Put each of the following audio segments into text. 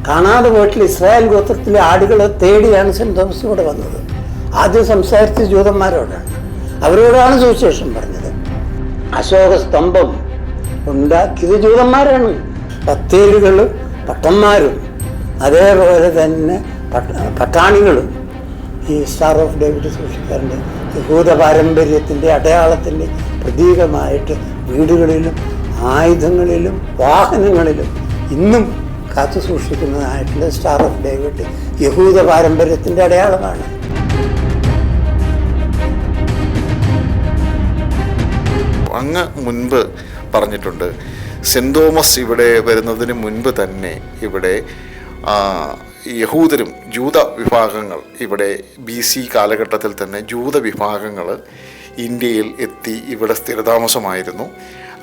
കാണാതെ പോയിട്ടുള്ള ഇസ്രായേൽ ഗോത്രത്തിലെ ആടുകളെ തേടിയാണ് സെൻറ് തോമസ് ഇവിടെ വന്നത്. ആദ്യം സംസാരിച്ച ജൂതന്മാരോടാണ്, അവരോടാണ് സുവിശേഷം പറഞ്ഞത്. അശോക സ്തംഭം ഉണ്ടാക്കിയത് ജൂതന്മാരാണ്. ബത്തേലുകളും പട്ടന്മാരും അതേപോലെ തന്നെ പട്ടാണികളും ഈ സ്റ്റാർ ഓഫ് ഡേവിഡ് സൂക്ഷിക്കാറുണ്ട്. യഹൂദ പാരമ്പര്യത്തിൻ്റെ അടയാളത്തിൻ്റെ പ്രതീകമായിട്ട് വീടുകളിലും ആയുധങ്ങളിലും വാഹനങ്ങളിലും ഇന്നും കാത്തു സൂക്ഷിക്കുന്നതായിട്ടുള്ള സ്റ്റാർ ഓഫ് ഡേവിഡ് യഹൂദ പാരമ്പര്യത്തിൻ്റെ അടയാളമാണ്. അങ്ങ് മുൻപ് പറഞ്ഞിട്ടുണ്ട്, സെൻറ് തോമസ് ഇവിടെ വരുന്നതിന് മുൻപ് തന്നെ ഇവിടെ യഹൂദരും ജൂത വിഭാഗങ്ങൾ ഇവിടെ BC കാലഘട്ടത്തിൽ തന്നെ ജൂത വിഭാഗങ്ങൾ ഇന്ത്യയിൽ എത്തി ഇവിടെ സ്ഥിരതാമസമായിരുന്നു.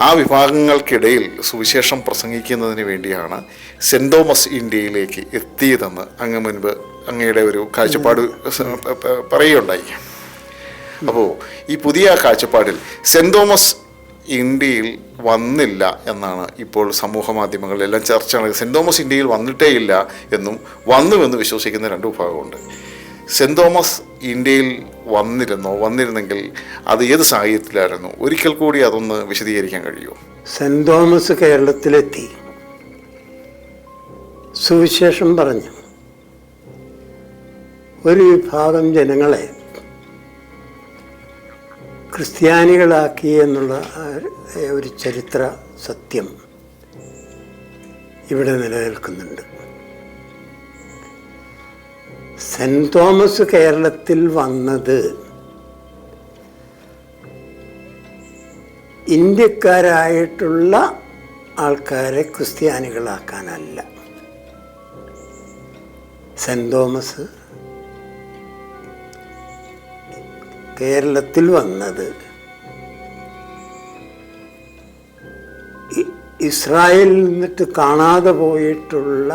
ആ വിഭാഗങ്ങൾക്കിടയിൽ സുവിശേഷം പ്രസംഗിക്കുന്നതിന് വേണ്ടിയാണ് സെൻറ് തോമസ് ഇന്ത്യയിലേക്ക് എത്തിയതെന്ന് അങ്ങ് മുൻപ് അങ്ങയുടെ ഒരു കാഴ്ചപ്പാട് പറയുകയുണ്ടായി. അപ്പോൾ ഈ പുതിയ കാഴ്ചപ്പാടിൽ സെൻറ് തോമസ് ഇന്ത്യയിൽ വന്നില്ല എന്നാണ് ഇപ്പോൾ സമൂഹ മാധ്യമങ്ങളിലെല്ലാം ചർച്ചയാണ്. സെൻറ് തോമസ് ഇന്ത്യയിൽ വന്നിട്ടേ ഇല്ല എന്നും വന്നുവെന്ന് വിശ്വസിക്കുന്ന രണ്ട് വിഭാഗമുണ്ട്. സെൻറ് തോമസ് ഇന്ത്യയിൽ വന്നിരുന്നെങ്കിൽ അത് ഏത് സാഹചര്യത്തിലായിരുന്നു? ഒരിക്കൽ കൂടി അതൊന്ന് വിശദീകരിക്കാൻ കഴിയുമോ? സെൻറ് തോമസ് കേരളത്തിലെത്തി, സുവിശേഷം പറഞ്ഞു, ഒരു വിഭാഗം ജനങ്ങളെ ക്രിസ്ത്യാനികളാക്കി എന്നുള്ള ഒരു ചരിത്ര സത്യം ഇവിടെ നിലനിൽക്കുന്നുണ്ട്. സെൻറ് തോമസ് കേരളത്തിൽ വന്നത് ഇന്ത്യക്കാരായിട്ടുള്ള ആൾക്കാരെ ക്രിസ്ത്യാനികളാക്കാനല്ല. സെൻറ് തോമസ് കേരളത്തിൽ വന്നത് ഇസ്രായേലിൽ നിന്നിട്ട് കാണാതെ പോയിട്ടുള്ള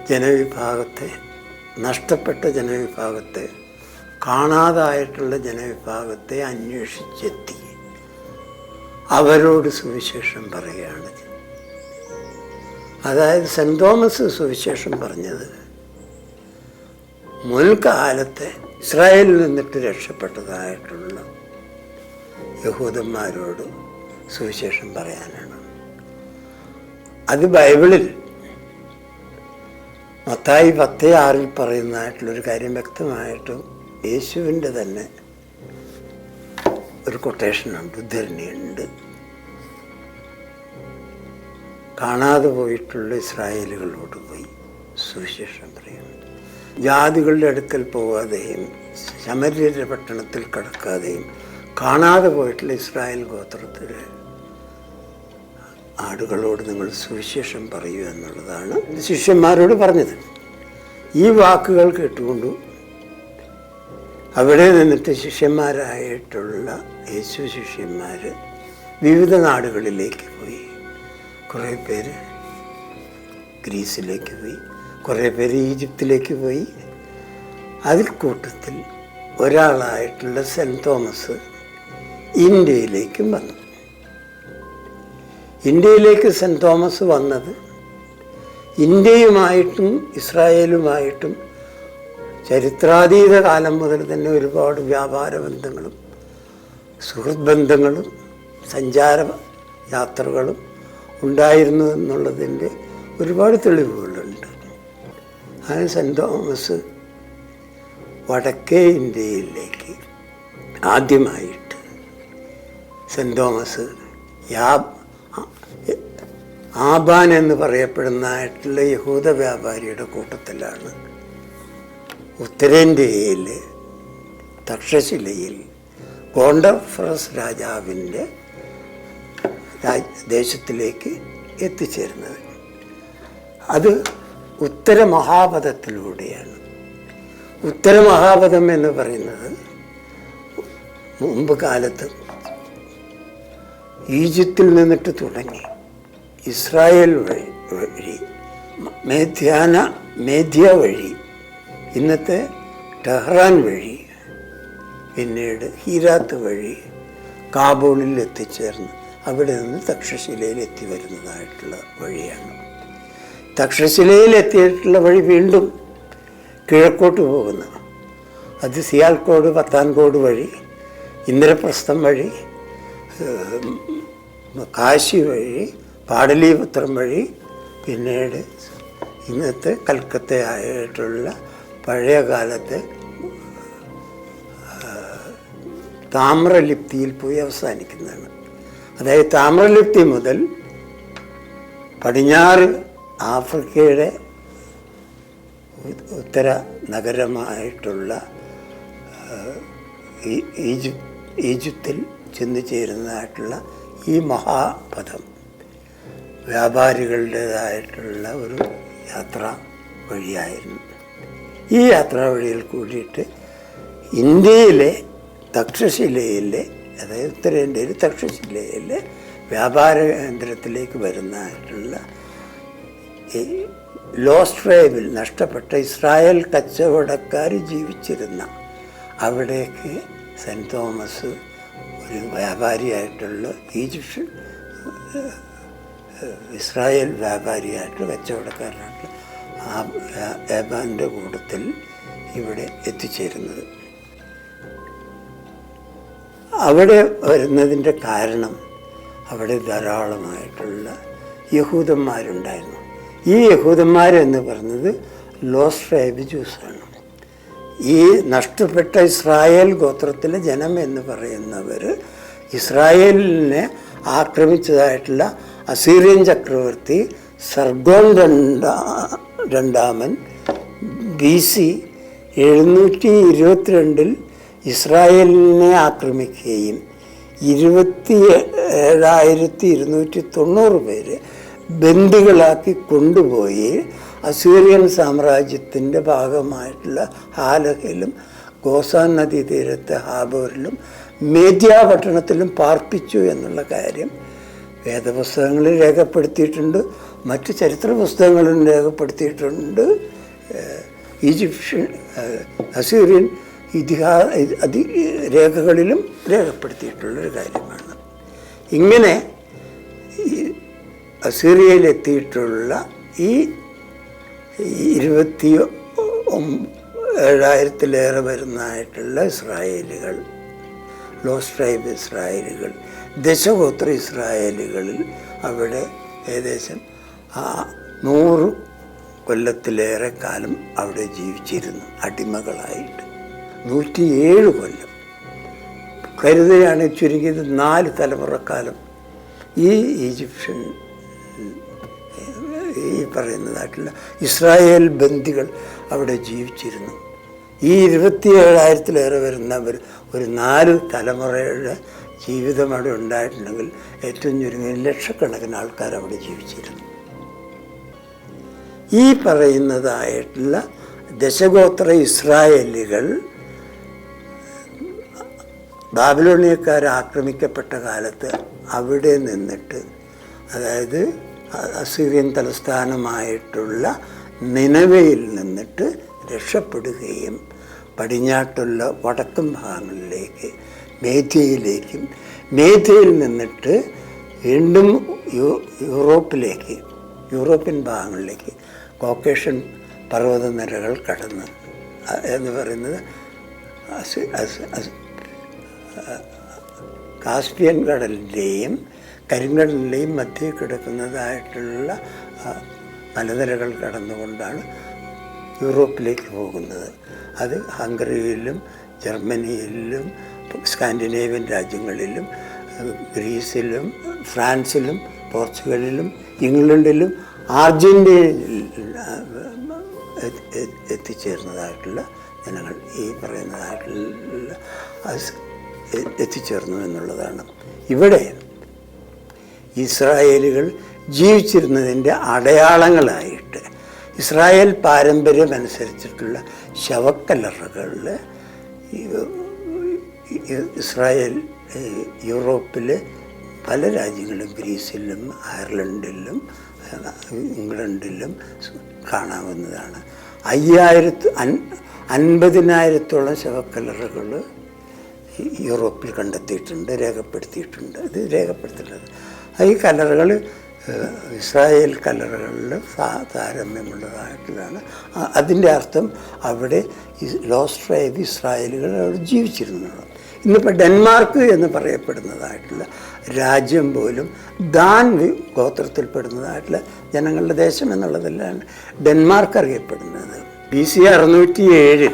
ജനവിഭാഗത്തെ, നഷ്ടപ്പെട്ട ജനവിഭാഗത്തെ, കാണാതായിട്ടുള്ള ജനവിഭാഗത്തെ അന്വേഷിച്ചെത്തി അവരോട് സുവിശേഷം പറയുകയാണ്. അതായത് സെൻറ് തോമസ് സുവിശേഷം പറഞ്ഞത് മുൻകാലത്തെ ഇസ്രായേലിൽ നിന്നിട്ട് രക്ഷപ്പെട്ടതായിട്ടുള്ള യഹൂദന്മാരോട് സുവിശേഷം പറയാനാണ്. അത് ബൈബിളിൽ മത്തായി 10:6 പറയുന്നതായിട്ടുള്ളൊരു കാര്യം വ്യക്തമായിട്ടും യേശുവിൻ്റെ തന്നെ ഒരു കൊട്ടേഷനുണ്ട്, ഉദ്ധരണിയുണ്ട്. കാണാതെ പോയിട്ടുള്ള ഇസ്രായേലുകളോട് പോയി സുവിശേഷം പറയുന്നു. ജാതികളുടെ അടുക്കൽ പോകാതെയും ശമര്യരുടെ പട്ടണത്തിൽ കടക്കാതെയും കാണാതെ പോയിട്ടുള്ള ഇസ്രായേൽ ഗോത്രത്തിലെ ആടുകളോട് നിങ്ങൾ സുവിശേഷം പറയൂ എന്നുള്ളതാണ് ശിഷ്യന്മാരോട് പറഞ്ഞത്. ഈ വാക്കുകൾ കേട്ടുകൊണ്ടു അവിടെ നിന്നിട്ട് ശിഷ്യന്മാരായിട്ടുള്ള യേശു ശിഷ്യന്മാർ വിവിധ നാടുകളിലേക്ക് പോയി. കുറേ പേര് ഗ്രീസിലേക്ക് പോയി, കുറേ പേര് ഈജിപ്തിലേക്ക് പോയി. അതിൽ കൂട്ടത്തിൽ ഒരാളായിട്ടുള്ള സെൻറ് തോമസ് ഇന്ത്യയിലേക്കും വന്നു. ഇന്ത്യയിലേക്ക് സെൻറ് തോമസ് വന്നത് ഇന്ത്യയുമായിട്ടും ഇസ്രായേലുമായിട്ടും ചരിത്രാതീത കാലം മുതൽ തന്നെ ഒരുപാട് വ്യാപാര ബന്ധങ്ങളും സുഹൃത്ത് ബന്ധങ്ങളും സഞ്ചാര യാത്രകളും ഉണ്ടായിരുന്നു എന്നുള്ളതിൻ്റെ ഒരുപാട് തെളിവുകളുണ്ട്. അങ്ങനെ സെൻറ് തോമസ് വടക്കേ ഇന്ത്യയിലേക്ക് ആദ്യമായിട്ട് സെൻറ് തോമസ് ആബാൻ എന്ന് പറയപ്പെടുന്നതായിട്ടുള്ള യഹൂദ വ്യാപാരിയുടെ കൂട്ടത്തിലാണ് ഉത്തരേന്ത്യയിൽ തക്ഷശിലയിൽ ഗോണ്ടഫറസ് രാജാവിൻ്റെ ദേശത്തിലേക്ക് എത്തിച്ചേരുന്നത്. അത് ഉത്തരമഹാപഥത്തിലൂടെയാണ്. ഉത്തരമഹാപഥം എന്ന് പറയുന്നത് മുമ്പ് കാലത്ത് ഈജിപ്തിൽ നിന്നിട്ട് തുടങ്ങി ഇസ്രായേൽ വഴി മേധ്യ വഴി ഇന്നത്തെ ടെഹ്റാൻ വഴി പിന്നീട് ഹീരാത്ത് വഴി കാബൂളിൽ എത്തിച്ചേർന്ന് അവിടെ നിന്ന് തക്ഷശിലയിൽ എത്തി വരുന്നതായിട്ടുള്ള വഴിയാണ്. തക്ഷശിലയിലെത്തിയിട്ടുള്ള വഴി വീണ്ടും കിഴക്കോട്ട് പോകുന്നു. അത് സിയാൽക്കോട്, പത്താൻകോട് വഴി, ഇന്ദ്രപ്രസ്ഥം വഴി, കാശി വഴി, പാടലീപുത്രം വഴി, പിന്നീട് ഇന്നത്തെ കൽക്കത്തയായിട്ടുള്ള പഴയ കാലത്തെ താമ്രലിപ്തിയിൽ പോയി അവസാനിക്കുന്നതാണ്. അതായത് താമ്രലിപ്തി മുതൽ പടിഞ്ഞാറ് ആഫ്രിക്കയുടെ ഉത്തര നഗരമായിട്ടുള്ള ഈജിപ്തിൽ ചെന്നു ചേരുന്നതായിട്ടുള്ള ഈ മഹാപഥം വ്യാപാരികളുടേതായിട്ടുള്ള ഒരു യാത്രാ വഴിയായിരുന്നു. ഈ യാത്രാ വഴിയിൽ കൂടിയിട്ട് ഇന്ത്യയിലെ തക്ഷശിലയിലെ, അതായത് ഉത്തരേന്ത്യയിൽ തക്ഷശിലയിലെ വ്യാപാര കേന്ദ്രത്തിലേക്ക് വരുന്നതായിട്ടുള്ള ഈ ലോസ്റ്റ് ട്രൈബിൽ നഷ്ടപ്പെട്ട ഇസ്രായേൽ കച്ചവടക്കാർ ജീവിച്ചിരുന്ന അവിടേക്ക് സെൻറ്റ് തോമസ് ഒരു വ്യാപാരിയായിട്ടുള്ള ഈജിപ്ഷ്യൻ ഇസ്രായേൽ വ്യാപാരിയായിട്ട് കച്ചവടക്കാരനായിട്ട് ഏബാൻ്റെ കൂട്ടത്തിൽ ഇവിടെ എത്തിച്ചേരുന്നത്. അവിടെ വരുന്നതിൻ്റെ കാരണം അവിടെ ധാരാളമായിട്ടുള്ള യഹൂദന്മാരുണ്ടായിരുന്നു. ഈ യഹൂദന്മാരെന്ന് പറയുന്നത് ലോസ്റ്റ് ട്രൈബ് ജ്യൂസാണ്. ഈ നഷ്ടപ്പെട്ട ഇസ്രായേൽ ഗോത്രത്തിലെ ജനം എന്ന് പറയുന്നവർ ഇസ്രായേലിനെ ആക്രമിച്ചതായിട്ടുള്ള അസീറിയൻ ചക്രവർത്തി സർഗോൺ രണ്ടാമൻ BC 722 ഇസ്രായേലിനെ ആക്രമിക്കുകയും 27,290 പേര് ബന്ദികളാക്കി കൊണ്ടുപോയി അസീറിയൻ സാമ്രാജ്യത്തിൻ്റെ ഭാഗമായിട്ടുള്ള ഹാലഹയിലും ഗോസാൻ നദീതീരത്തെ ഹാബോറിലും മേദ്യ പട്ടണത്തിലും പാർപ്പിച്ചു എന്നുള്ള കാര്യം വേദപുസ്തകങ്ങളിൽ രേഖപ്പെടുത്തിയിട്ടുണ്ട്, മറ്റ് ചരിത്ര പുസ്തകങ്ങളിലും രേഖപ്പെടുത്തിയിട്ടുണ്ട്. ഈജിപ്ഷ്യൻ അസീറിയൻ രേഖകളിലും രേഖപ്പെടുത്തിയിട്ടുള്ളൊരു കാര്യമാണ്. ഇങ്ങനെ അസീറിയയിലെത്തിയിട്ടുള്ള ഈ 27,000-ലേറെ വരുന്നതായിട്ടുള്ള ഇസ്രായേലികൾ, ലോസ്റ്റ് ട്രൈബ് ഇസ്രായേലികൾ, ദശഗോത്ര ഇസ്രായേലികളിൽ അവിടെ ഏകദേശം 100 കൊല്ലത്തിലേറെ കാലം അവിടെ ജീവിച്ചിരുന്നു അടിമകളായിട്ട്. 107 കൊല്ലം കരുതുകയാണ്, ചുരുങ്ങിയത് 4 തലമുറക്കാലം ഈ ഈജിപ്ഷ്യൻ ഈ പറയുന്നതായിട്ടുള്ള ഇസ്രായേൽ ബന്ദികൾ അവിടെ ജീവിച്ചിരുന്നു. ഈ 27,000-ലേറെ വരുന്നവർ ഒരു 4 തലമുറയുടെ ജീവിതം അവിടെ ഉണ്ടായിട്ടുണ്ടെങ്കിൽ ഏറ്റവും ചുരുങ്ങിയ ലക്ഷക്കണക്കിന് ആൾക്കാർ അവിടെ ജീവിച്ചിരുന്നു. ഈ പറയുന്നതായിട്ടുള്ള ദശഗോത്ര ഇസ്രായേലികൾ ബാബിലോണിയക്കാർ ആക്രമിക്കപ്പെട്ട കാലത്ത് അവിടെ നിന്നിട്ട്, അതായത് അസീറിയൻ തലസ്ഥാനമായിട്ടുള്ള നിനവയിൽ നിന്നിട്ട് രക്ഷപ്പെടുകയും പടിഞ്ഞാട്ടുള്ള വടക്കൻ ഭാഗങ്ങളിലേക്ക് മേദ്യയിലേക്കും, മേദ്യയിൽ നിന്നിട്ട് വീണ്ടും യൂറോപ്യൻ ഭാഗങ്ങളിലേക്ക് കോക്കേഷ്യൻ പർവ്വതനിരകൾ കടന്ന് എന്ന് പറയുന്നത് കാസ്പിയൻ കടലിൻ്റെയും കരിങ്കടലിൻ്റെയും മധ്യേ കിടക്കുന്നതായിട്ടുള്ള മലനിരകൾ കടന്നുകൊണ്ടാണ് യൂറോപ്പിലേക്ക് പോകുന്നത്. അത് ഹംഗറിയിലും ജർമ്മനിയിലും സ്കാൻഡിനേവിയൻ രാജ്യങ്ങളിലും ഗ്രീസിലും ഫ്രാൻസിലും പോർച്ചുഗലിലും ഇംഗ്ലണ്ടിലും അർജന്റീനയിൽ എത്തിച്ചേർന്നതായിട്ടുള്ള ജനങ്ങൾ ഈ പറയുന്നതായിട്ടുള്ള എത്തിച്ചേർന്നു എന്നുള്ളതാണ്. ഇവിടെ ഇസ്രായേലുകൾ ജീവിച്ചിരുന്നതിൻ്റെ അടയാളങ്ങളായിട്ട് ഇസ്രായേൽ പാരമ്പര്യം അനുസരിച്ചിട്ടുള്ള ശവക്കല്ലറുകളിൽ ഇസ്രായേൽ യൂറോപ്പിലെ പല രാജ്യങ്ങളിലും ഗ്രീസിലും അയർലൻഡിലും ഇംഗ്ലണ്ടിലും കാണാവുന്നതാണ്. 50,000-ഓളം ശവക്കല്ലറുകൾ യൂറോപ്പിൽ കണ്ടെത്തിയിട്ടുണ്ട്, രേഖപ്പെടുത്തിയിട്ടുണ്ട്. ഇത് രേഖപ്പെടുത്തിയിട്ടുള്ളത് ഈ കല്ലറുകൾ ഇസ്രായേൽ കല്ലറകളിൽ താരതമ്യമുള്ളതായിട്ടുള്ളതാണ്. അതിൻ്റെ അർത്ഥം അവിടെ ലോസ്റ്റ് ട്രൈബ് ഇസ്രായേലുകൾ അവിടെ ജീവിച്ചിരുന്നു. ഇന്നിപ്പോൾ ഡെൻമാർക്ക് എന്ന് പറയപ്പെടുന്നതായിട്ടുള്ള രാജ്യം പോലും ദാൻ ഗോത്രത്തിൽപ്പെടുന്നതായിട്ടുള്ള ജനങ്ങളുടെ ദേശം എന്നുള്ളതിലാണ് ഡെൻമാർക്ക് അറിയപ്പെടുന്നത്. BC 607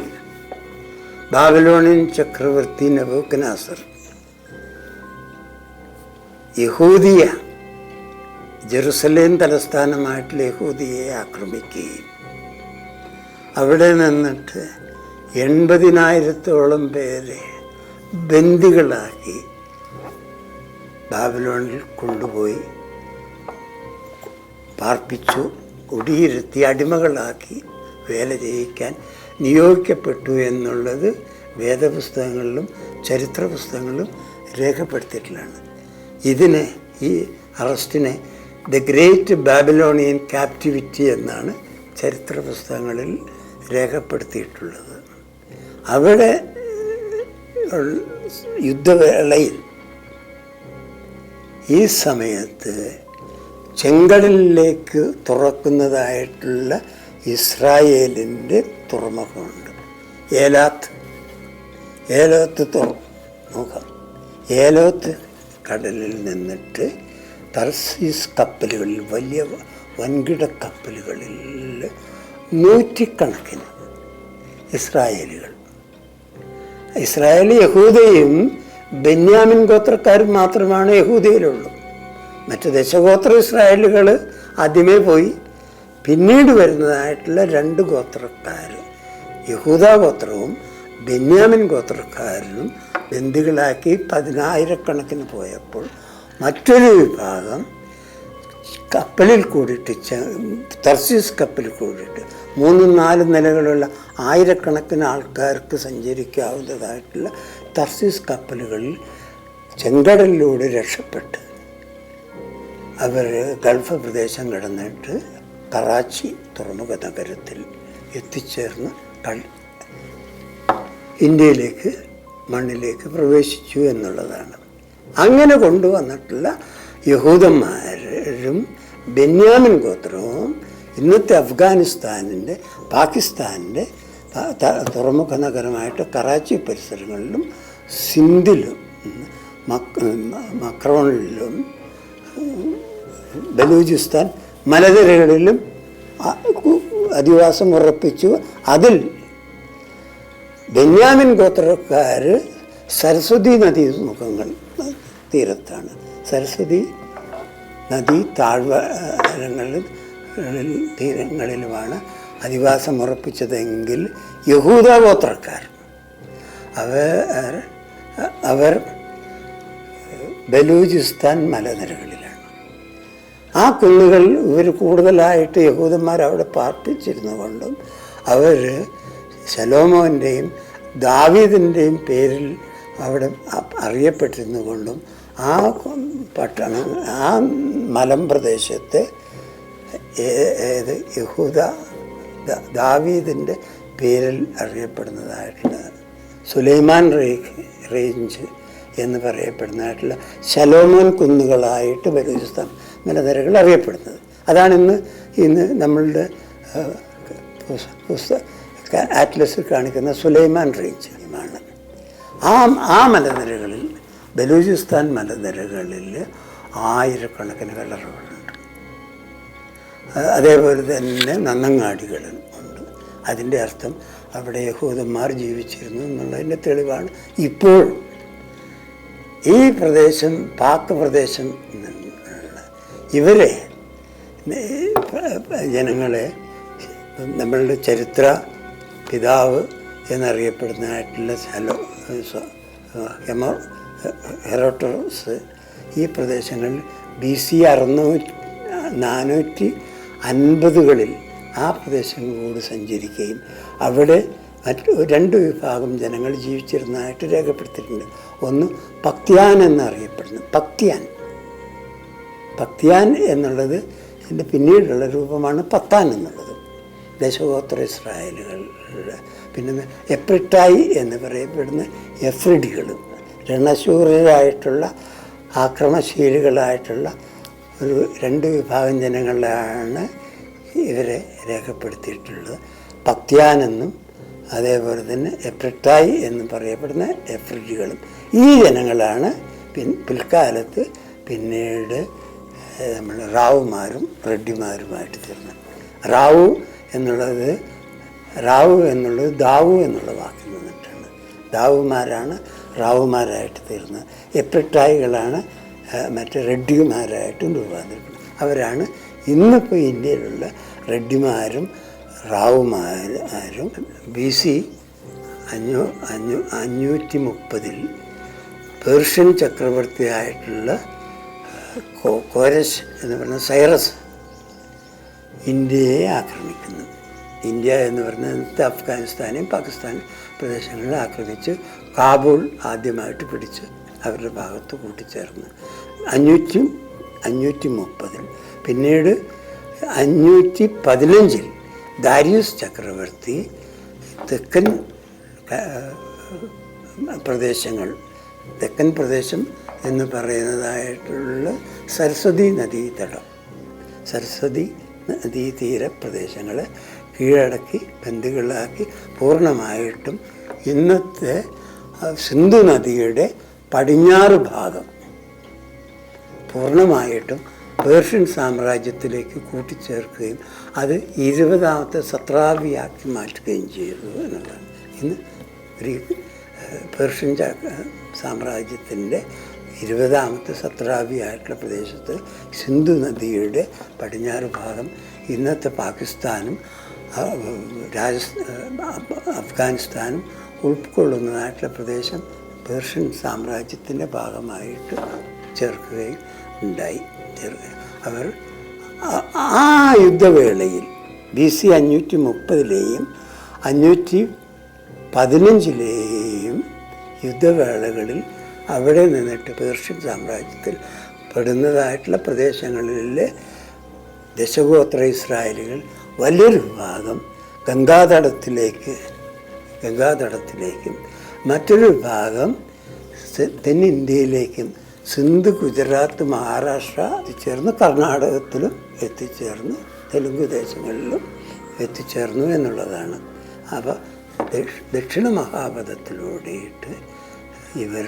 ബാബിലോണിയൻ ചക്രവർത്തി നെബൂഖദ്നേസർ യഹൂദിയ ജെറുസലേം തലസ്ഥാനമായിട്ടുള്ള യഹൂദിയെ ആക്രമിക്കുകയും അവിടെ നിന്നിട്ട് 80,000-ഓളം പേരെ ബന്ദികളാക്കി ബാബിലോണിൽ കൊണ്ടുപോയി പാർപ്പിച്ചു, കുടിയിരുത്തി, അടിമകളാക്കി വേല ചെയ്യിക്കാൻ നിയോഗിക്കപ്പെട്ടു എന്നുള്ളത് വേദപുസ്തകങ്ങളിലും ചരിത്ര പുസ്തകങ്ങളിലും രേഖപ്പെടുത്തിയിട്ടുള്ളതാണ്. ഇതിനെ, ഈ അറസ്റ്റിനെ ദ ഗ്രേറ്റ് ബാബിലോണിയൻ ക്യാപ്റ്റിവിറ്റി എന്നാണ് ചരിത്ര പുസ്തകങ്ങളിൽ രേഖപ്പെടുത്തിയിട്ടുള്ളത്. അവിടെ യുദ്ധവേളയിൽ ഈ സമയത്ത് ചെങ്കടലിലേക്ക് തുറക്കുന്നതായിട്ടുള്ള ഇസ്രായേലിൻ്റെ തുറമുഖമുണ്ട്. ഏലോത്ത് തുറമുഖം. ഏലോത്ത് കടലിൽ നിന്നിട്ട് തർസീസ് കപ്പലുകളിൽ, വലിയ വൻകിട കപ്പലുകളിൽ നൂറ്റിക്കണക്കിന് ഇസ്രായേൽ യഹൂദയും ബെന്യാമിൻ ഗോത്രക്കാരും മാത്രമാണ് യഹൂദയിലുള്ളൂ. മറ്റ് ദശഗോത്ര ഇസ്രായേലുകൾ ആദ്യമേ പോയി. പിന്നീട് വരുന്നതായിട്ടുള്ള 2 ഗോത്രക്കാർ, യഹൂദ ഗോത്രവും ബെന്യാമിൻ ഗോത്രക്കാരനും ബന്ദികളാക്കി 10,000-കണക്കിന് പോയപ്പോൾ മറ്റൊരു വിഭാഗം കപ്പലിൽ കൂടിയിട്ട്, തർസീസ് കപ്പലിൽ കൂടിയിട്ട് 3-4 നിലകളുള്ള 1000-കണക്കിന് ആൾക്കാർക്ക് സഞ്ചരിക്കാവുന്നതായിട്ടുള്ള തർസീസ് കപ്പലുകളിൽ ചെങ്കടലിലൂടെ രക്ഷപ്പെട്ട് അവർ ഗൾഫ് പ്രദേശം കടന്നിട്ട് കറാച്ചി തുറമുഖ നഗരത്തിൽ എത്തിച്ചേർന്ന് ഇന്ത്യയിലേക്ക്, മണ്ണിലേക്ക് പ്രവേശിച്ചു എന്നുള്ളതാണ്. അങ്ങനെ കൊണ്ടുവന്നിട്ടുള്ള യഹൂദന്മാരും ബെന്യാമിൻ ഗോത്രവും ഇന്നത്തെ അഫ്ഗാനിസ്ഥാനിൻ്റെ, പാകിസ്ഥാനിൻ്റെ തുറമുഖ നഗരമായിട്ട് കറാച്ചി പരിസരങ്ങളിലും സിന്ധിലും മക്രോണിലും ബലൂചിസ്ഥാൻ മലനിരകളിലും അധിവാസം ഉറപ്പിച്ചു. അതിൽ ബെന്യാമിൻ ഗോത്രക്കാർ സരസ്വതി നദീ മുഖങ്ങൾ തീരത്താണ്, സരസ്വതി നദീ തീരങ്ങളിലുമാണ് അധിവാസം ഉറപ്പിച്ചതെങ്കിൽ യഹൂദ ഗോത്രക്കാർ അവർ ബലൂചിസ്ഥാൻ മലനിരകളിലാണ്. ആ കുന്നുകൾ ഇവർ കൂടുതലായിട്ട് യഹൂദന്മാർ അവിടെ പാർപ്പിച്ചിരുന്നു കൊണ്ടും അവർ ശലോമോൻ്റെയും ദാവീദിൻ്റെയും പേരിൽ അവിടെ അറിയപ്പെട്ടിരുന്നു കൊണ്ടും ആ പട്ടണം, ആ മലമ്പ്രദേശത്തെ ദാവീദിൻ്റെ പേരിൽ അറിയപ്പെടുന്നതായിട്ടുള്ള സുലൈമാൻ റേഞ്ച് എന്ന് പറയപ്പെടുന്നതായിട്ടുള്ള ശലോമോൻ കുന്നുകളായിട്ട് ബലൂചിസ്ഥാൻ മലനിരകൾ അറിയപ്പെടുന്നത്. അതാണ് ഇന്ന് നമ്മളുടെ ആറ്റ്ലസിൽ കാണിക്കുന്ന സുലൈമാൻ റേഞ്ച് ആണ്. ആ മലനിരകളിൽ, ബലൂചിസ്ഥാൻ മലനിരകളിൽ 1000-കണക്കിന് കല്ലറകളുണ്ട്. അതേപോലെ തന്നെ നന്നങ്ങാടികളും ഉണ്ട്. അതിൻ്റെ അർത്ഥം അവിടെ യഹൂദന്മാർ ജീവിച്ചിരുന്നു എന്നുള്ളതിൻ്റെ തെളിവാണ്. ഇപ്പോൾ ഈ പ്രദേശം, പാക് പ്രദേശം, ഇവരെ ജനങ്ങളെ നമ്മളുടെ ചരിത്ര പിതാവ് എന്നറിയപ്പെടുന്നതായിട്ടുള്ള ഹെറോഡോട്ടസ് ഈ പ്രദേശങ്ങളിൽ BC 450-കളിൽ ആ പ്രദേശങ്ങളിലൂടെ സഞ്ചരിക്കുകയും അവിടെ മറ്റ് 2 വിഭാഗം ജനങ്ങൾ ജീവിച്ചിരുന്നതായിട്ട് രേഖപ്പെടുത്തിയിട്ടുണ്ട്. ഒന്ന് പക്തിയാൻ എന്നറിയപ്പെടുന്നു. പക്തിയാൻ എന്നുള്ളത് ഇതിൻ്റെ പിന്നീടുള്ള രൂപമാണ് പത്താൻ എന്നുള്ളത്. ദശഗോത്ര ഇസ്രായേലുകളുടെ, പിന്നെ എപ്രിട്ടായി എന്ന് പറയപ്പെടുന്ന എഫ്രിഡികളും, രണശൂരരായിട്ടുള്ള ആക്രമശീലികളായിട്ടുള്ള ഒരു 2 വിഭാഗം ജനങ്ങളാണ് ഇവരെ രേഖപ്പെടുത്തിയിട്ടുള്ളത്. പക്ത്യാൻ എന്നും അതേപോലെ തന്നെ എപ്രട്ടായി എന്നും പറയപ്പെടുന്ന എഫ്രിഡികളും. ഈ ജനങ്ങളാണ് പിൽക്കാലത്ത് പിന്നീട് നമ്മൾ റാവുമാരും റെഡ്ഡിമാരുമായിട്ട് തീർന്നത്. റാവു എന്നുള്ളത് ദാവു എന്നുള്ള വാക്കിൽ നിന്നിട്ടാണ്. ദാവുമാരാണ് റാവുമാരായിട്ട് തീർന്നത്. എപ്രട്ടായികളാണ് മറ്റ് റെഡ്ഡിമാരായിട്ടും രൂപാന്തരപ്പെടുന്നത്. അവരാണ് ഇന്നിപ്പോൾ ഇന്ത്യയിലുള്ള റെഡ്ഡിമാരും റാവുമാരും. BC 530 പേർഷ്യൻ ചക്രവർത്തിയായിട്ടുള്ള കോരശ് എന്ന് പറയുന്ന സൈറസ് ഇന്ത്യയെ ആക്രമിക്കുന്നു. ഇന്ത്യ എന്ന് പറയുന്നത് അഫ്ഗാനിസ്ഥാനെയും പാകിസ്ഥാൻ പ്രദേശങ്ങളിൽ ആക്രമിച്ച് കാബൂൾ ആദ്യമായിട്ട് പിടിച്ച് അവരുടെ ഭാഗത്ത് കൂട്ടിച്ചേർന്ന് 530. പിന്നീട് 515 ദാരിയൂസ് ചക്രവർത്തി തെക്കൻ പ്രദേശങ്ങൾ, തെക്കൻ പ്രദേശം എന്ന് പറയുന്നതായിട്ടുള്ള സരസ്വതി നദീതീര പ്രദേശങ്ങളെ കീഴടക്കി ബന്ദികളാക്കി പൂർണ്ണമായിട്ടും ഇന്നത്തെ സിന്ധു നദിയുടെ പടിഞ്ഞാറ് ഭാഗം പൂർണ്ണമായിട്ടും പേർഷ്യൻ സാമ്രാജ്യത്തിലേക്ക് കൂട്ടിച്ചേർക്കുകയും അത് 20ാമത്തെ സത്രാവിയാക്കി മാറ്റുകയും ചെയ്തു എന്നുള്ളതാണ്. ഇന്ന് ഒരു പേർഷ്യൻ സാമ്രാജ്യത്തിൻ്റെ 20ാമത്തെ സത്രാവിയായിട്ടുള്ള പ്രദേശത്ത് സിന്ധു നദിയുടെ പടിഞ്ഞാറ് ഭാഗം ഇന്നത്തെ പാകിസ്ഥാനും അഫ്ഗാനിസ്ഥാനും ഉൾക്കൊള്ളുന്നതായിട്ടുള്ള പ്രദേശം പേർഷ്യൻ സാമ്രാജ്യത്തിൻ്റെ ഭാഗമായിട്ട് ചേർക്കുകയും ഉണ്ടായി. അവർ ആ യുദ്ധവേളയിൽ BC 530 515 യുദ്ധവേളകളിൽ അവിടെ നിന്നിട്ട് പേർഷ്യൻ സാമ്രാജ്യത്തിൽ പെടുന്നതായിട്ടുള്ള പ്രദേശങ്ങളിലെ ദശഗോത്ര ഇസ്രായേലികൾ വലിയൊരു വിഭാഗം ഗംഗാതടത്തിലേക്കും മറ്റൊരു വിഭാഗം തെന്നിന്ത്യയിലേക്കും സിന്ധ്, ഗുജറാത്ത്, മഹാരാഷ്ട്ര എത്തിച്ചേർന്ന് കർണാടകത്തിലും എത്തിച്ചേർന്ന് തെലുങ്ക് ദേശങ്ങളിലും എത്തിച്ചേർന്നു എന്നുള്ളതാണ്. അപ്പോൾ ദക്ഷിണ മഹാപഥത്തിലൂടെയിട്ട് ഇവർ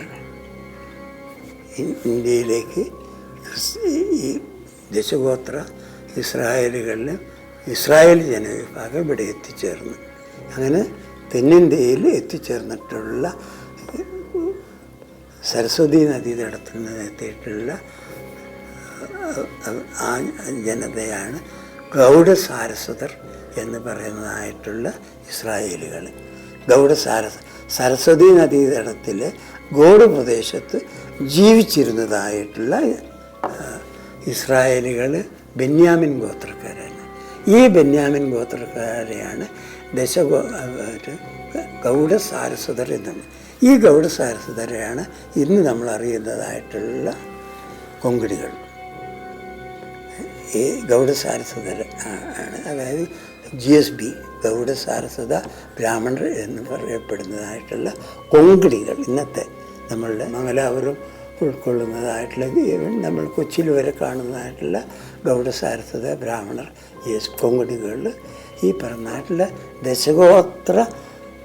ഇന്ത്യയിലേക്ക് ഈ ദശഗോത്ര ഇസ്രായേലുകളിലും ഇസ്രായേൽ ജനവിഭാഗം ഇവിടെ എത്തിച്ചേർന്നു. അങ്ങനെ തെന്നിന്ത്യയിൽ എത്തിച്ചേർന്നിട്ടുള്ള സരസ്വതി നദീതടത്തിൽ നിന്ന് എത്തിയിട്ടുള്ള ആ ജനതയാണ് ഗൗഡസാരസ്വതർ എന്ന് പറയുന്നതായിട്ടുള്ള ഇസ്രായേലുകൾ. സരസ്വതി നദീതടത്തിലെ ഗോഡ് പ്രദേശത്ത് ജീവിച്ചിരുന്നതായിട്ടുള്ള ഇസ്രായേലുകൾ ബെന്യാമിൻ ഗോത്രക്കാരാണ്. ഈ ബെന്യാമിൻ ഗോത്രക്കാരെയാണ് ഗൗഡസാരസ്വതർ എന്നത്. ഈ ഗൗഡസാരസ്വതരെയാണ് ഇന്ന് നമ്മൾ അറിയുന്നതായിട്ടുള്ള കൊങ്കിണികൾ. ഈ ഗൗഡസാരസ്വതർ ആണ്, അതായത് GSB ഗൗഡസാരസ്വത ബ്രാഹ്മണർ എന്ന് പറയപ്പെടുന്നതായിട്ടുള്ള കൊങ്കിണികൾ. ഇന്നത്തെ നമ്മളുടെ മംഗലാപുരം ഉൾക്കൊള്ളുന്നതായിട്ടുള്ള നമ്മൾ കൊച്ചിയിൽ വരെ കാണുന്നതായിട്ടുള്ള ഗൗഡസാരസ്വത ബ്രാഹ്മണർ കൊങ്കിണികളിൽ ഈ പറഞ്ഞതായിട്ടുള്ള ദശഗോത്ര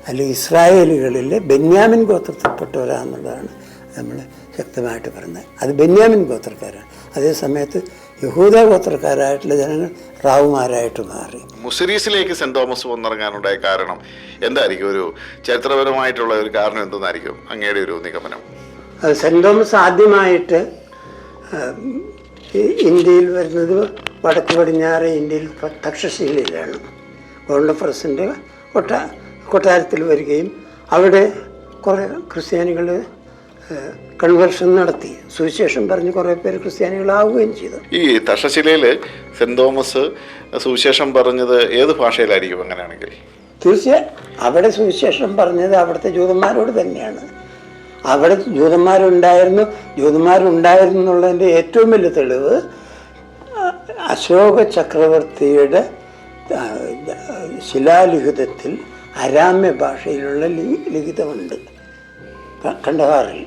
അല്ലെങ്കിൽ ഇസ്രായേലുകളിലെ ബെന്യാമിൻ ഗോത്രത്തിൽപ്പെട്ടവരാണെന്നുള്ളതാണ് നമ്മൾ ശക്തമായിട്ട് പറയുന്നത്. അത് ബെന്യാമിൻ ഗോത്രക്കാരാണ്. അതേ സമയത്ത് യഹൂദ ഗോത്രക്കാരായിട്ടുള്ള ജനങ്ങൾ റാവുമാരായിട്ട് മാറി. മുസിരീസിലേക്ക് സെൻറ് തോമസ് വന്നിറങ്ങാനുണ്ടായ കാരണം എന്തായിരിക്കും? ഒരു ചരിത്രപരമായിട്ടുള്ള ഒരു കാരണം എന്തെന്നായിരിക്കും അങ്ങയുടെ ഒരു നിഗമനം? സെൻറ് തോമസ് ആദ്യമായിട്ട് ഇന്ത്യയിൽ വരുന്നത് വടക്ക് പടിഞ്ഞാറ് ഇന്ത്യയിൽ തക്ഷശിലയിലാണ്. ഗോൾഡഫറസിൻ്റെ കൊട്ടാരത്തിൽ വരികയും അവിടെ കുറേ ക്രിസ്ത്യാനികൾ കൺവേർഷൻ നടത്തി സുവിശേഷം പറഞ്ഞ് കുറേ പേര് ക്രിസ്ത്യാനികളാവുകയും ചെയ്തു. ഈ തക്ഷശിലയിൽ സെൻറ് തോമസ് സുവിശേഷം പറഞ്ഞത് ഏത് ഭാഷയിലായിരിക്കും അങ്ങനെയാണെങ്കിൽ? തീർച്ചയായും അവിടെ സുവിശേഷം പറഞ്ഞത് അവിടുത്തെ ജൂതന്മാരോട് തന്നെയാണ്. അവിടെ ജൂതന്മാരുണ്ടായിരുന്നു എന്നുള്ളതിൻ്റെ ഏറ്റവും വലിയ തെളിവ് അശോക ചക്രവർത്തിയുടെ ശിലാലിഖിതത്തിൽ അരാമ്യ ഭാഷയിലുള്ള ലിഖിതമുണ്ട്. കണ്ഡഹാറിൽ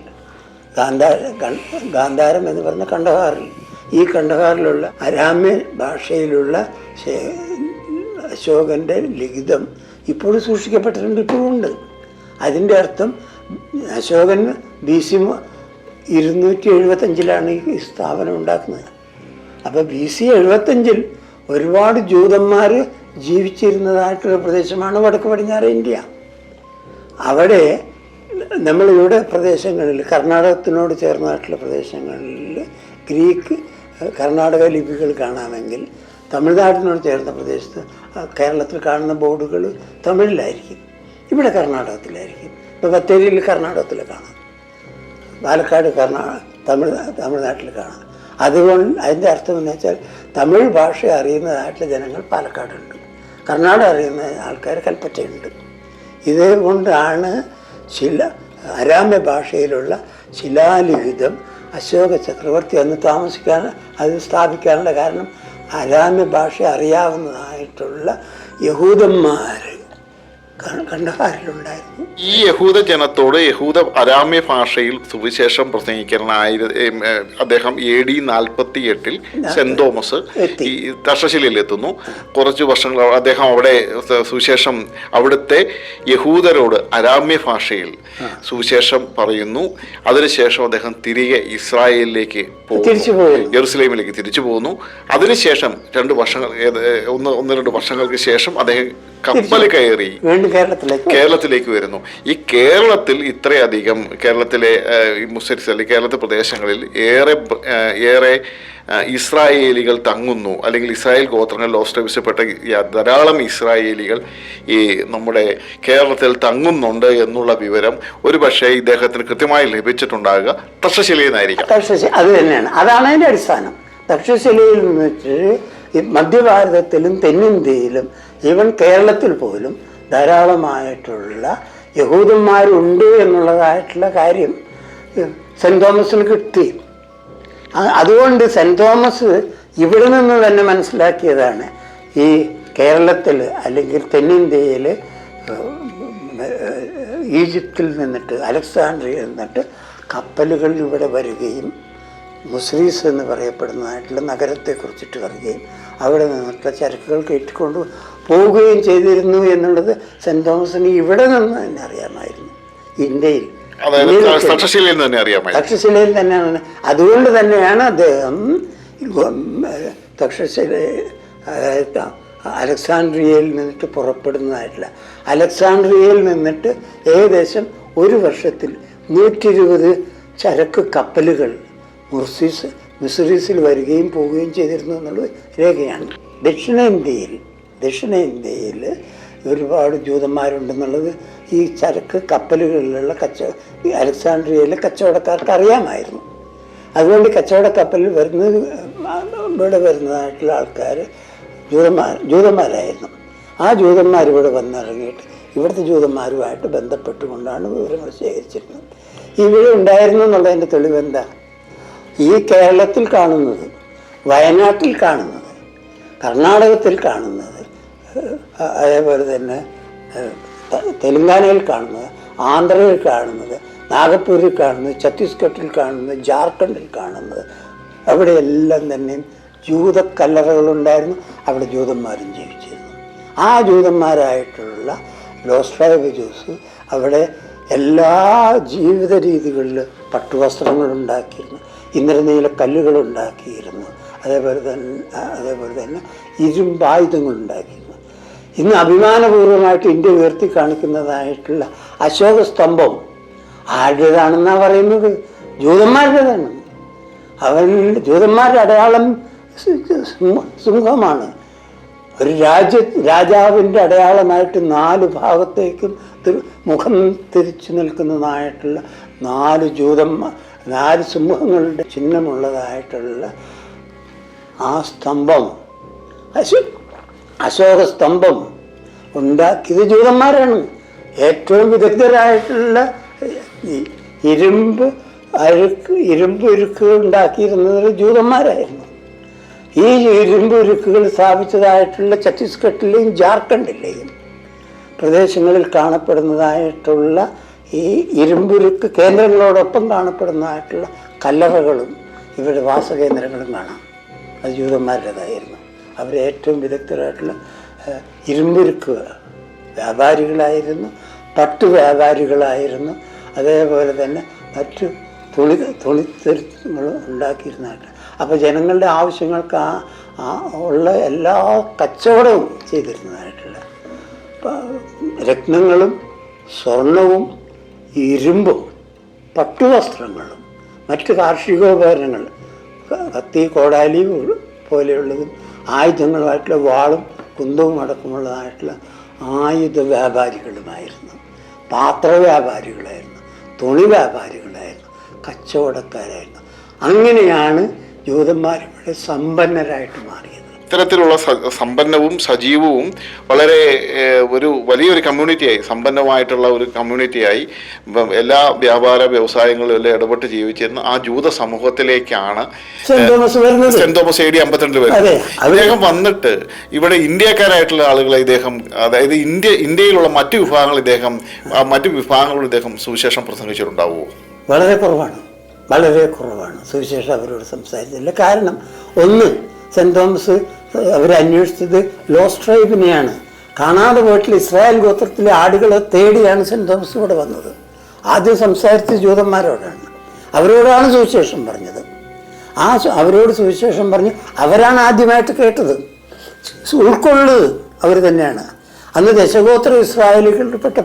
ഗാന്ധാരം എന്ന് പറഞ്ഞ കണ്ഡഹാറിൽ ഈ കണ്ടഹാറിലുള്ള അരാമ്യ ഭാഷയിലുള്ള അശോകൻ്റെ ലിഖിതം ഇപ്പോഴും സൂക്ഷിക്കപ്പെട്ടിട്ടുണ്ട്, ഇപ്പോഴും ഉണ്ട്. അതിൻ്റെ അർത്ഥം അശോകൻ BC 275 ഈ സ്ഥാപനം ഉണ്ടാക്കുന്നത്. അപ്പോൾ BC 75 ഒരുപാട് ജൂതന്മാർ ജീവിച്ചിരുന്നതായിട്ടുള്ള പ്രദേശമാണ് വടക്ക് പടിഞ്ഞാറ് ഇന്ത്യ. അവിടെ നമ്മളിവിടെ പ്രദേശങ്ങളിൽ കർണാടകത്തിനോട് ചേർന്നതായിട്ടുള്ള പ്രദേശങ്ങളിൽ ഗ്രീക്ക് കർണാടക ലിപികൾ കാണാമെങ്കിൽ തമിഴ്നാട്ടിനോട് ചേർന്ന പ്രദേശത്ത് കേരളത്തിൽ കാണുന്ന ബോർഡുകൾ തമിഴിലായിരിക്കും, ഇവിടെ കർണാടകത്തിലായിരിക്കും. ഇപ്പോൾ ബത്തേരിയിൽ കർണാടകത്തിൽ കാണാം, പാലക്കാട് തമിഴ്നാട്ടിൽ കാണാം. അതുകൊണ്ട് അതിൻ്റെ അർത്ഥം എന്ന് വെച്ചാൽ തമിഴ് ഭാഷ അറിയുന്നതായിട്ടുള്ള ജനങ്ങൾ പാലക്കാടുണ്ട്, കർണാടക അറിയുന്ന ആൾക്കാർ കൽപ്പറ്റയുണ്ട്. ഇതുകൊണ്ടാണ് അരാമ്യ ഭാഷയിലുള്ള ശിലാലിഖിതം അശോക ചക്രവർത്തി അന്ന് അത് സ്ഥാപിക്കാനുള്ള കാരണം അരാമ്യ ഭാഷ അറിയാവുന്നതായിട്ടുള്ള യഹൂദന്മാർ കണ്ടഹാറിലുണ്ടായിരുന്നു. ഈ യഹൂദ ജനത്തോട് യഹൂദ അരാമ്യ ഭാഷയിൽ സുവിശേഷം പ്രസംഗിക്കാനായി അദ്ദേഹം AD 48 സെന്റ് തോമസ് ഈ തക്ഷശിലയിൽ എത്തുന്നു. കുറച്ച് വർഷങ്ങൾ അദ്ദേഹം അവിടെ സുവിശേഷം അവിടുത്തെ യഹൂദരോട് അരാമ്യ ഭാഷയിൽ സുവിശേഷം പറയുന്നു. അതിനുശേഷം അദ്ദേഹം തിരികെ ഇസ്രായേലിലേക്ക് യെറുസലേമിലേക്ക് തിരിച്ചു പോകുന്നു. അതിനുശേഷം 2 വർഷങ്ങൾക്ക് ശേഷം അദ്ദേഹം കപ്പൽ കയറി കേരളത്തിലേക്ക് വരുന്നു. ഈ കേരളത്തിൽ ഇത്രയധികം കേരളത്തിലെ മുസ്ലിംസ് അല്ലെങ്കിൽ കേരളത്തിലെ പ്രദേശങ്ങളിൽ ഏറെ ഇസ്രായേലികൾ തങ്ങുന്നു, അല്ലെങ്കിൽ ഇസ്രായേൽ ഗോത്രങ്ങളിൽ ഓസ്ട്രേലിയപ്പെട്ട ധാരാളം ഇസ്രായേലികൾ ഈ നമ്മുടെ കേരളത്തിൽ തങ്ങുന്നുണ്ട് എന്നുള്ള വിവരം ഒരുപക്ഷെ ഇദ്ദേഹത്തിന് കൃത്യമായി ലഭിച്ചിട്ടുണ്ടാകുക തക്ഷശിലയിൽ നിന്നായിരിക്കാം. അത് തന്നെയാണ്, അതാണ് അതിൻ്റെ അടിസ്ഥാനം. തക്ഷശിലയിൽ നിന്നിട്ട് മധ്യഭാരതത്തിലും തെന്നിന്ത്യയിലും ഈവൻ കേരളത്തിൽ പോലും ധാരാളമായിട്ടുള്ള യഹൂദന്മാരുണ്ട് എന്നുള്ളതായിട്ടുള്ള കാര്യം സെൻറ്റ് തോമസിന് കിട്ടി. അതുകൊണ്ട് സെൻറ്റ് തോമസ് ഇവിടെ നിന്ന് തന്നെ മനസ്സിലാക്കിയതാണ് ഈ കേരളത്തിൽ അല്ലെങ്കിൽ തെന്നിന്ത്യയിൽ ഈജിപ്തിൽ നിന്നിട്ട് അലക്സാണ്ട്രിയയിൽ നിന്നിട്ട് കപ്പലുകൾ ഇവിടെ വരികയും മുസ്രീസ് എന്ന് പറയപ്പെടുന്നതായിട്ടുള്ള നഗരത്തെക്കുറിച്ചിട്ട് വരികയും അവിടെ നിന്നിട്ടുള്ള ചരക്കുകൾ കയറ്റിക്കൊണ്ട് പോവുകയും ചെയ്തിരുന്നു എന്നുള്ളത് സെൻറ്റ് തോമസിന് ഇവിടെ നിന്ന് തന്നെ അറിയാമായിരുന്നു. ഇന്ത്യയിൽ തക്ഷശിലയിൽ തന്നെയാണ്. അതുകൊണ്ട് തന്നെയാണ് അദ്ദേഹം അലക്സാണ്ട്രിയയിൽ നിന്നിട്ട് പുറപ്പെടുന്നതായിട്ടുള്ള അലക്സാണ്ട്രിയയിൽ നിന്നിട്ട് ഏകദേശം 1 വർഷത്തിൽ 120 ചരക്ക് കപ്പലുകൾ മിസ്രീസിൽ വരികയും പോവുകയും ചെയ്തിരുന്നു എന്നുള്ളത് രേഖയാണ്. ദക്ഷിണേന്ത്യയിൽ ഒരുപാട് ജൂതന്മാരുണ്ടെന്നുള്ളത് ഈ ചരക്ക് കപ്പലുകളിലുള്ള അലക്സാണ്ട്രിയയിലെ കച്ചവടക്കാർക്ക് അറിയാമായിരുന്നു. അതുകൊണ്ട് കച്ചവട കപ്പലിൽ ഇവിടെ വരുന്നതായിട്ടുള്ള ആൾക്കാർ ജൂതന്മാരായിരുന്നു. ആ ജൂതന്മാർ ഇവിടെ വന്നിറങ്ങിയിട്ട് ഇവിടുത്തെ ജൂതന്മാരുമായിട്ട് ബന്ധപ്പെട്ടുകൊണ്ടാണ് വിവരങ്ങൾ ശേഖരിച്ചിരുന്നത്. ഇവിടെ ഉണ്ടായിരുന്നു എന്നുള്ളതിൻ്റെ തെളിവെന്താ? ഈ കേരളത്തിൽ കാണുന്നത്, വയനാട്ടിൽ കാണുന്നത്, കർണാടകത്തിൽ കാണുന്നത്, അതേപോലെ തന്നെ തെലങ്കാനയിൽ കാണുന്നത്, ആന്ധ്രയിൽ കാണുന്നത്, നാഗപ്പൂരിൽ കാണുന്നത്, ഛത്തീസ്ഗഡിൽ കാണുന്നത്, ജാർഖണ്ഡിൽ കാണുന്നത്, അവിടെയെല്ലാം തന്നെ ജൂതക്കല്ലറകളുണ്ടായിരുന്നു. അവിടെ ജൂതന്മാരും ജീവിച്ചിരുന്നു. ആ ജൂതന്മാരായിട്ടുള്ള ലോസ്റ്റ് ട്രൈബ് ജൂസ് അവിടെ എല്ലാ ജീവിത രീതികളിലും പട്ടുവസ്ത്രങ്ങൾ ഉണ്ടാക്കിയിരുന്നു, ഇന്ദ്രനീല കല്ലുകൾ ഉണ്ടാക്കിയിരുന്നു, അതേപോലെ തന്നെ ഇരുമ്പായുധങ്ങൾ ഉണ്ടാക്കിയിരുന്നു. ഇന്ന് അഭിമാനപൂർവ്വമായിട്ട് ഇന്ത്യ ഉയർത്തി കാണിക്കുന്നതായിട്ടുള്ള അശോക സ്തംഭം ആരുടേതാണെന്നാണ് പറയുന്നത്? ജൂതന്മാരുടേതാണ്. ജൂതന്മാരുടെ അടയാളം സിംഹമാണ്. ഒരു രാജാവിൻ്റെ അടയാളമായിട്ട് 4 ഭാഗത്തേക്കും മുഖം തിരിച്ചു നിൽക്കുന്നതായിട്ടുള്ള 4 സിംഹങ്ങളുടെ ചിഹ്നമുള്ളതായിട്ടുള്ള ആ സ്തംഭം, അശോക സ്തംഭം ഉണ്ടാക്കിയത് ജൂതന്മാരാണ്. ഏറ്റവും വിദഗ്ധരായിട്ടുള്ള ഇരുമ്പ് ഉരുക്കുകൾ ഉണ്ടാക്കിയിരുന്നത് ജൂതന്മാരായിരുന്നു. ഈ ഇരുമ്പ് ഉരുക്കുകൾ സ്ഥാപിച്ചതായിട്ടുള്ള ഛത്തീസ്ഗഡിലെയും ജാർഖണ്ഡിലെയും പ്രദേശങ്ങളിൽ കാണപ്പെടുന്നതായിട്ടുള്ള ഈ ഇരുമ്പുരുക്ക് കേന്ദ്രങ്ങളോടൊപ്പം കാണപ്പെടുന്നതായിട്ടുള്ള കല്ലറകളും ഇവിടെ വാസകേന്ദ്രങ്ങളും കാണാം. അത് ജൂതന്മാരുടേതായിരുന്നു. അവർ ഏറ്റവും വിദഗ്ധരായിട്ടുള്ള ഇരുമ്പുരുക്ക് വ്യാപാരികളായിരുന്നു, പട്ടു വ്യാപാരികളായിരുന്നു, അതേപോലെ തന്നെ മറ്റു തുണിത്തരങ്ങളും ഉണ്ടാക്കിയിരുന്നതായിട്ട്. അപ്പോൾ ജനങ്ങളുടെ ആവശ്യങ്ങൾക്ക് ഉള്ള എല്ലാ കച്ചവടവും ചെയ്തിരുന്നതായിട്ടുള്ള രത്നങ്ങളും സ്വർണവും ഇരുമ്പും പട്ടുവസ്ത്രങ്ങളും മറ്റ് കാർഷികോപകരണങ്ങൾ, കത്തി കോടാലി പോലെയുള്ളതും ആയുധങ്ങളുമായിട്ടുള്ള വാളും കുന്തവും അടക്കമുള്ളതായിട്ടുള്ള ആയുധ വ്യാപാരികളുമായിരുന്നു, പാത്ര വ്യാപാരികളായിരുന്നു, തുണി വ്യാപാരികളായിരുന്നു, കച്ചവടക്കാരായിരുന്നു. അങ്ങനെയാണ് ജൂതന്മാരിവിടെ സമ്പന്നരായിട്ട് മാറിയത്. ഇത്തരത്തിലുള്ള സമ്പന്നവും സജീവവും വളരെ ഒരു വലിയൊരു കമ്മ്യൂണിറ്റിയായി, സമ്പന്നമായിട്ടുള്ള ഒരു കമ്മ്യൂണിറ്റിയായി എല്ലാ വ്യാപാര വ്യവസായങ്ങളിലും എല്ലാം ഇടപെട്ട് ജീവിച്ചിരുന്ന ആ ജൂത സമൂഹത്തിലേക്കാണ് സെന്റ് തോമസ് AD 52 വരുന്നത്. അദ്ദേഹം വന്നിട്ട് ഇവിടെ ഇന്ത്യക്കാരായിട്ടുള്ള ആളുകളെ ഇദ്ദേഹം, അതായത് ഇന്ത്യയിലുള്ള മറ്റു വിഭാഗങ്ങളോട് ഇദ്ദേഹം സുവിശേഷം പ്രസംഗിച്ചിട്ടുണ്ടാവുമോ? വളരെ കുറവാണ് സുവിശേഷം അവരോട് സംസാരിച്ചില്ല. കാരണം ഒന്ന്, സെൻറ് തോമസ് അവരന്വേഷിച്ചത് ലോസ്റ്റ് ട്രൈബിനെയാണ്. കാണാതെ പോയിട്ടുള്ള ഇസ്രായേൽ ഗോത്രത്തിലെ ആടുകളെ തേടിയാണ് സെൻറ് തോമസ് ഇവിടെ വന്നത്. ആദ്യം സംസാരിച്ച ജൂതന്മാരോടാണ്, അവരോടാണ് സുവിശേഷം പറഞ്ഞത്. അവരോട് സുവിശേഷം പറഞ്ഞ് അവരാണ് ആദ്യമായിട്ട് കേട്ടത്, ഉൾക്കൊള്ളത് അവർ തന്നെയാണ്. അന്ന് ദശഗോത്ര ഇസ്രായേലുകളിൽപ്പെട്ട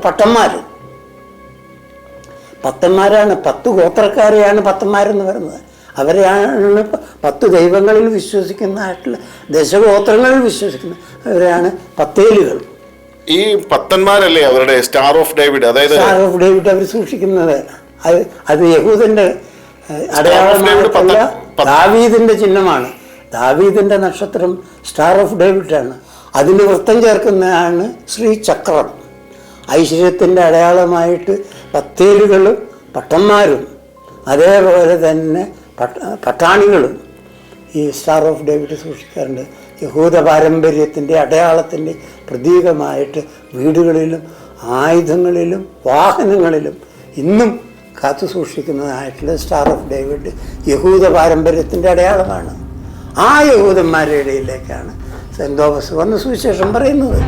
പത്തന്മാരാണ്, 10 ഗോത്രക്കാരെയാണ് പത്തന്മാരെന്ന് പറയുന്നത്. അവരെയാണ് 10 ദൈവങ്ങളിൽ വിശ്വസിക്കുന്നതായിട്ടുള്ള ദശഗോത്രങ്ങളിൽ വിശ്വസിക്കുന്ന അവരെയാണ് പത്തേലുകൾ. ഈ പത്തന്മാരല്ലേ അവരുടെ സ്റ്റാർ ഓഫ് ഡേവിഡ്, അതായത് സ്റ്റാർ ഓഫ് ഡേവിഡ് അവർ സൂക്ഷിക്കുന്നത്. അത് യഹൂദന്റെ അടയാളമായിട്ടുള്ള ദാവീദിന്റെ ചിഹ്നമാണ്. ദാവീദിന്റെ നക്ഷത്രം സ്റ്റാർ ഓഫ് ഡേവിഡാണ്. അതിന് വൃത്തം ചേർക്കുന്നതാണ് ശ്രീചക്രം. ഐശ്വര്യത്തിൻ്റെ അടയാളമായിട്ട് പത്തേലുകളും പട്ടന്മാരും അതേപോലെ തന്നെ പട്ടാണികളും ഈ സ്റ്റാർ ഓഫ് ഡേവിഡ് സൂക്ഷിക്കാറുണ്ട്. യഹൂദ പാരമ്പര്യത്തിൻ്റെ അടയാളത്തിൻ്റെ പ്രതീകമായിട്ട് വീടുകളിലും ആയുധങ്ങളിലും വാഹനങ്ങളിലും ഇന്നും കാത്തു സൂക്ഷിക്കുന്നതായിട്ടുള്ള സ്റ്റാർ ഓഫ് ഡേവിഡ് യഹൂദ പാരമ്പര്യത്തിൻ്റെ അടയാളമാണ്. ആ യഹൂദന്മാരുടെ ഇടയിലേക്കാണ് സെൻറ് തോമസ് വന്ന് സുവിശേഷം പറയുന്നത്.